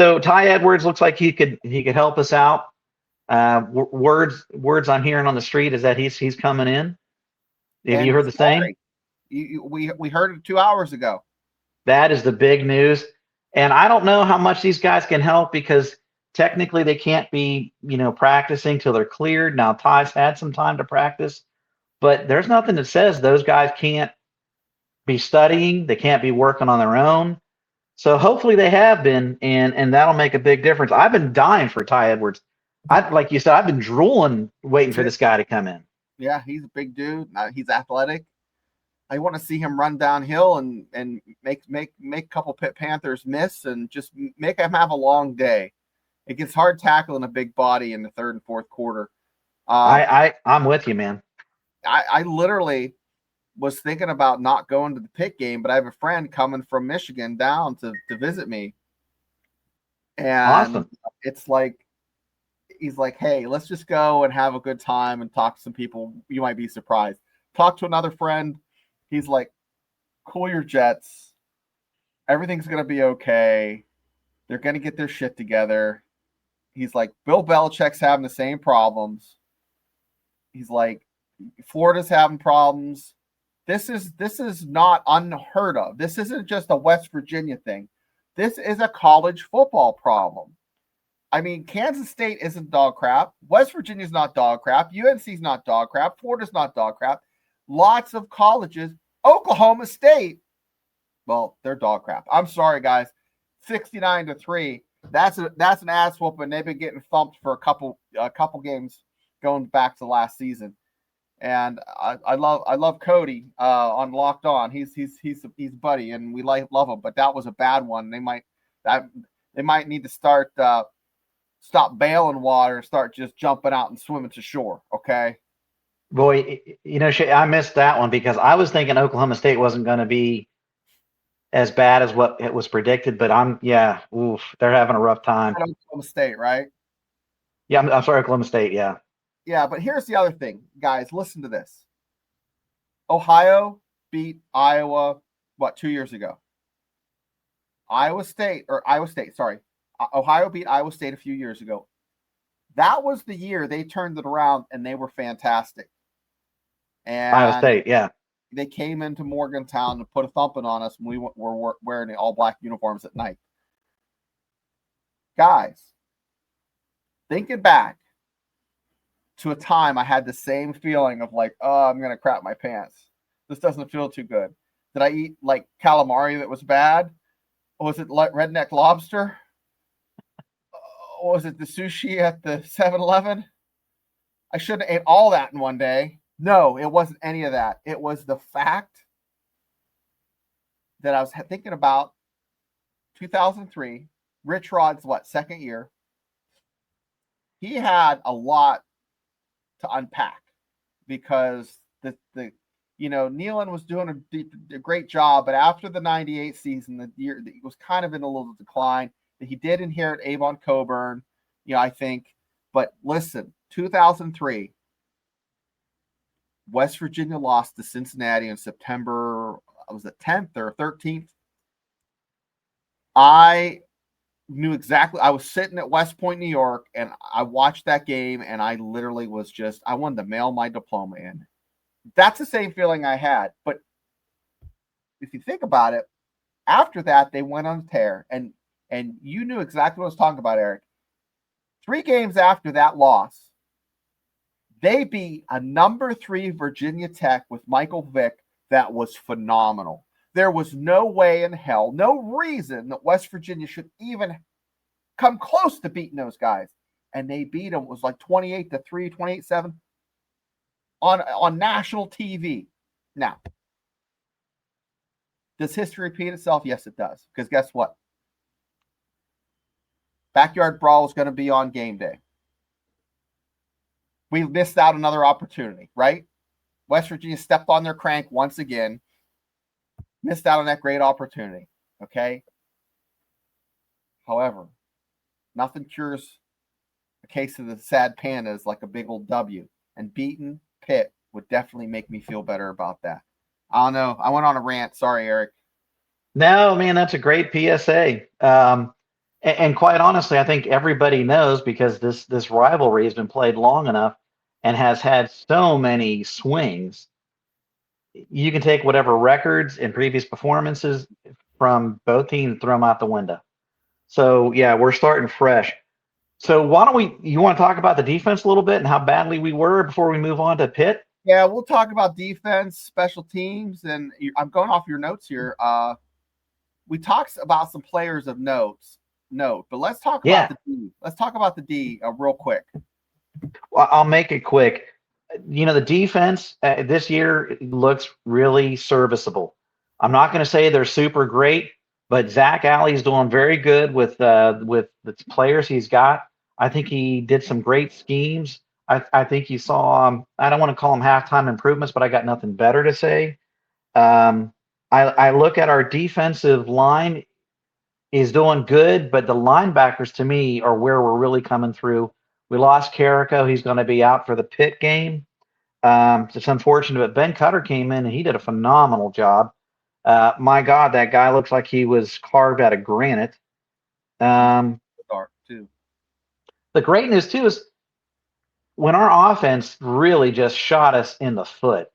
So Ty Edwards looks like he could help us out. Words I'm hearing on the street is that he's coming in. Have And you heard the same? we heard it 2 hours ago. That is the big news. And I don't know how much these guys can help because technically they can't be, practicing till they're cleared. Now Ty's had some time to practice, but there's nothing that says those guys can't be studying. They can't be working on their own. So hopefully they have been, and that'll make a big difference. I've been dying for Ty Edwards. Like you said, I've been drooling waiting for this guy to come in. Yeah, he's a big dude. He's athletic. I want to see him run downhill and make a couple Pitt Panthers miss and just make him have a long day. It gets hard tackling a big body in the third and fourth quarter. I'm with you, man. I literally was thinking about not going to the Pitt game, but I have a friend coming from Michigan down to visit me. And awesome. It's like, he's like, hey, let's just go and have a good time and talk to some people. You might be surprised. Talk to another friend. He's like, cool your jets. Everything's going to be okay. They're going to get their shit together. He's like, Bill Belichick's having the same problems. He's like, Florida's having problems. This is not unheard of. This isn't just a West Virginia thing. This is a college football problem. I mean, Kansas State isn't dog crap. West Virginia's not dog crap. UNC's not dog crap. Florida's not dog crap. Lots of colleges. Oklahoma State, well, they're dog crap. I'm sorry, guys. 69-3. That's an ass whooping. They've been getting thumped for a couple games going back to last season. And I love Cody on Locked On. He's buddy, and we love him. But that was a bad one. They might need to stop bailing water and start just jumping out and swimming to shore. Okay. Boy, I missed that one because I was thinking Oklahoma State wasn't going to be as bad as what it was predicted. But they're having a rough time. Oklahoma State, right? Yeah, I'm sorry, Oklahoma State. Yeah. Yeah, but here's the other thing, guys. Listen to this. Ohio beat Iowa, 2 years ago? Ohio State, sorry. Ohio beat Iowa State a few years ago. That was the year they turned it around, and they were fantastic. And Iowa State, yeah. They came into Morgantown and put a thumping on us when we were wearing the all-black uniforms at night. Guys, thinking back to a time I had the same feeling of like, oh, I'm going to crap my pants. This doesn't feel too good. Did I eat like calamari that was bad? Or was it like redneck lobster? Or was it the sushi at the 7-Eleven? I shouldn't have ate all that in one day. No, it wasn't any of that. It was the fact that I was thinking about 2003. Rich Rod's second year? He had a lot to unpack because the Nealon was doing a great job, but after the 98 season, the year it was kind of in a little decline. He did inherit Avon Coburn, I think. But listen, 2003, West Virginia lost to Cincinnati in September, was it 10th or 13th? I knew exactly. I was sitting at West Point, New York, and I watched that game, and I literally was I wanted to mail my diploma in. That's the same feeling I had. But if you think about it, after that, they went on a tear, and you knew exactly what I was talking about, Eric. 3 games after that loss, they beat a number 3 Virginia Tech with Michael Vick that was phenomenal. There was no way in hell, no reason that West Virginia should even come close to beating those guys. And they beat them. It was like 28-3, 28-7 on national TV. Now, does history repeat itself? Yes, it does. Because guess what? Backyard Brawl is going to be on game day. We missed out another opportunity, right? West Virginia stepped on their crank once again. Missed out on that great opportunity, okay? However, nothing cures a case of the sad pandas like a big old W. And beating Pitt would definitely make me feel better about that. I don't know. I went on a rant. Sorry, Eric. No, man, that's a great PSA. And quite honestly, I think everybody knows because this rivalry has been played long enough and has had so many swings. You can take whatever records and previous performances from both teams and throw them out the window. So yeah, we're starting fresh. So why don't we? You want to talk about the defense a little bit and how badly we were before we move on to Pitt? Yeah, we'll talk about defense, special teams, and I'm going off your notes here. We talked about some players of note, but let's talk about Yeah, the D. Let's talk about the D real quick. well, I'll make it quick. The defense this year looks really serviceable. I'm not going to say they're super great, but Zach Alley's doing very good with the players he's got. I think he did some great schemes. I think you saw. I don't want to call them halftime improvements, but I got nothing better to say. Um, I look at our defensive line is doing good, but the linebackers to me are where we're really coming through. We lost Carrico. He's going to be out for the Pitt game. It's unfortunate, but Ben Cutter came in and he did a phenomenal job. My God, that guy looks like he was carved out of granite. Um, Dark too. the great news too is when our offense really just shot us in the foot,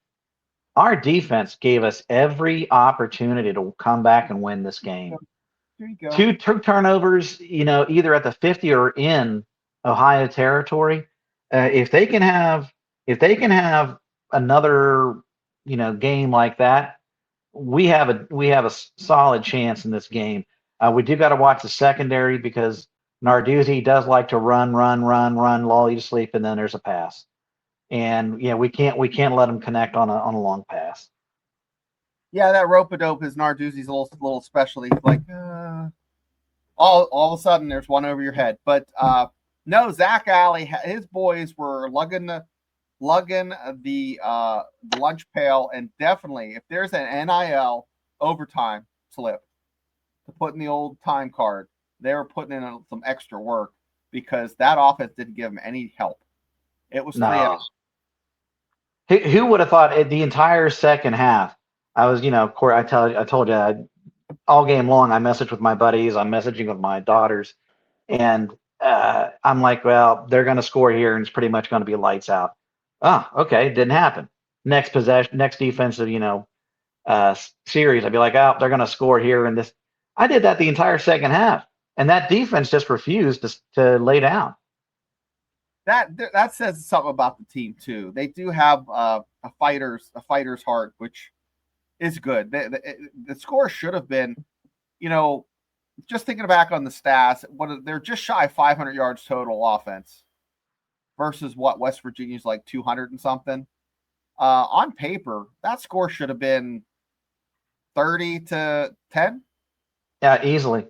our defense gave us every opportunity to come back and win this game. There you go. Two turnovers, either at the 50 or in Ohio territory. If they can have another, game like that, we have a solid chance in this game. We do got to watch the secondary because Narduzzi does like to run, lull you to sleep, and then there's a pass. And we can't let him connect on a long pass. Yeah, that rope a dope is Narduzzi's little specialty. Like all of a sudden there's one over your head. But no, Zach Alley, his boys were lugging the lunch pail, and definitely if there's an NIL overtime slip to put in the old time card, they were putting in some extra work because that offense didn't give them any help. It was 3 No. Who would have thought the entire second half? I was, I told you all game long. I messaged with my buddies. I'm messaging with my daughters, and I'm like, well, they're going to score here, and it's pretty much going to be lights out. Oh, okay, didn't happen. Next possession, next defensive, series, I'd be like, oh, they're going to score here, and this. I did that the entire second half, and that defense just refused to lay down. That says something about the team too. They do have a fighter's heart, which is good. The score should have been, just thinking back on the stats, they're just shy of 500 yards total offense versus what West Virginia's like 200 and something. On paper, that score should have been 30-10. Yeah, easily.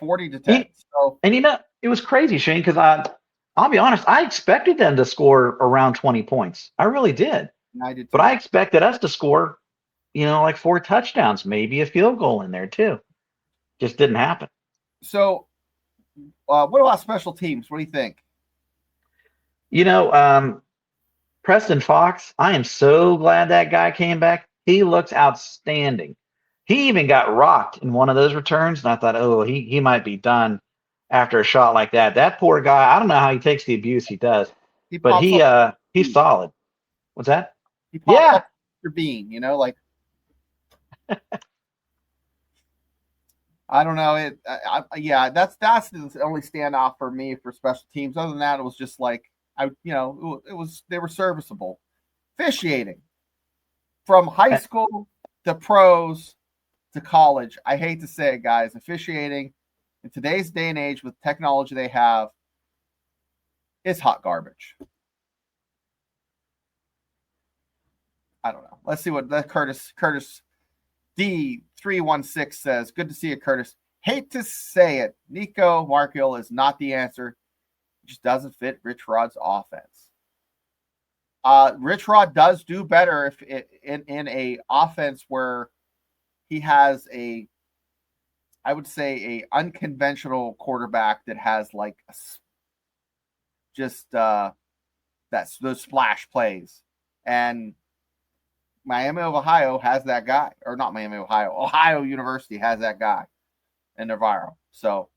40-10. So, And it was crazy, Shane, because I'll be honest, I expected them to score around 20 points. I really did. I did too. But I expected us to score, like 4 touchdowns, maybe a field goal in there too. Just didn't happen. So, what about special teams? What do you think? Preston Fox, I am so glad that guy came back. He looks outstanding. He even got rocked in one of those returns, and I thought, oh, he might be done after a shot like that. That poor guy, I don't know how he takes the abuse he does, He but pops up. he's solid. What's that? He pops Yeah. up your bean, like I don't know. Yeah, that's the only standout for me for special teams. Other than that, it was just like they were serviceable. Officiating from high school to pros to college. I hate to say it, guys. Officiating in today's day and age with technology they have is hot garbage. I don't know. Let's see what that Curtis D316 says. Good to see you, Curtis. Hate to say it. Nico Markhill is not the answer. It just doesn't fit Rich Rod's offense. Rich Rod does do better if in a offense where he has I would say a unconventional quarterback that has like those splash plays. And Miami of Ohio has that guy, or not Miami of Ohio. Ohio University has that guy in Navarro. So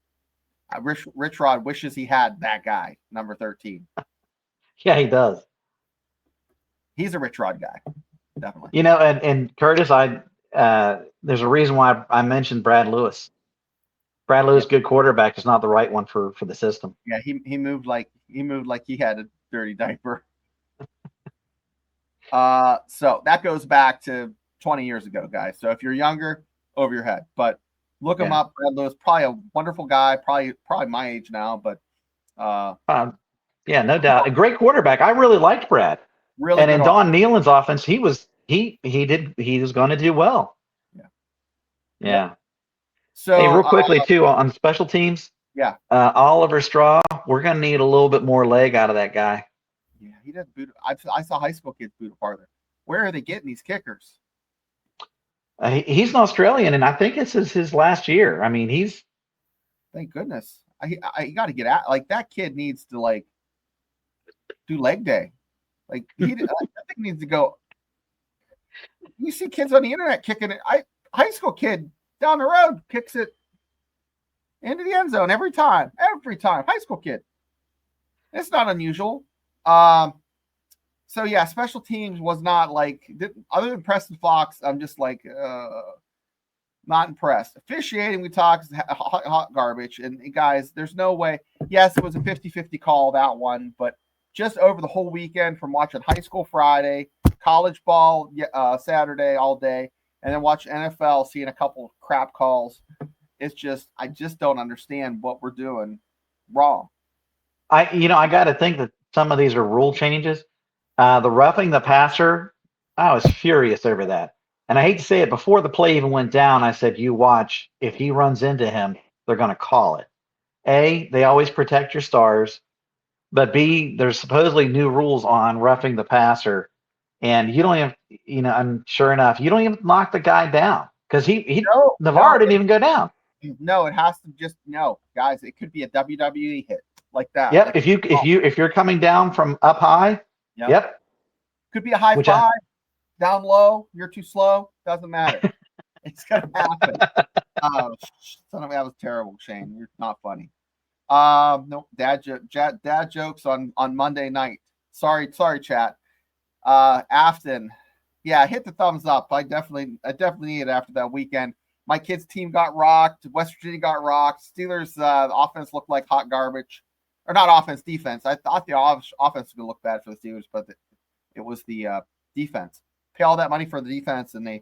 Rich Rod wishes he had that guy, number 13. Yeah, he does. He's a Rich Rod guy, definitely. You know, and Curtis, there's a reason why I mentioned Brad Lewis. Brad Lewis, good quarterback, is not the right one for the system. Yeah, he moved like he had a dirty diaper. So that goes back to 20 years ago, guys. So if you're younger, over your head. But look him up. Brad Lewis, probably a wonderful guy, probably my age now, but yeah, no doubt. A great quarterback. I really liked Brad. Really, and in Don Nealon's offense, he was going to do well. Yeah. So hey, real quickly too on special teams. Yeah. Oliver Straw, we're going to need a little bit more leg out of that guy. Yeah, he doesn't boot. I saw high school kids boot farther. Where are they getting these kickers? He's an Australian, and I think this is his last year. I mean, he's. Thank goodness. I got to get out. Like that kid needs to like do leg day. Like I think needs to go. You see kids on the internet kicking it. High school kid down the road kicks it into the end zone every time. High school kid. It's not unusual. So yeah, special teams was not like other than Preston Fox. I'm just like not impressed. Officiating, we talked is hot garbage. And guys, there's no way. Yes, it was a 50-50 call, that one, but just over the whole weekend from watching high school Friday, college ball Saturday all day, and then watch NFL, seeing a couple of crap calls. It's just I just don't understand what we're doing wrong. I got to think that some of these are rule changes. The roughing the passer, I was furious over that. And I hate to say it, before the play even went down, I said, you watch, if he runs into him, they're going to call it. A, they always protect your stars. But B, there's supposedly new rules on roughing the passer. And you don't even, and sure enough, you don't even knock the guy down. Because Navarro didn't even go down. No, it has to just, guys, it could be a WWE hit like that. Yep. Like, if you're coming down from up high, yep. Could be a high five, down low, you're too slow, doesn't matter. It's gonna happen. That was terrible, Shane. You're not funny. No, dad jokes on Monday night. Sorry, chat. Afton, yeah, hit the thumbs up. I definitely need it after that weekend. My kids' team got rocked. West Virginia got rocked. Steelers offense looked like hot garbage, or not offense, defense. I thought the offense was gonna look bad for the Steelers, but it was the defense. Pay all that money for the defense, and they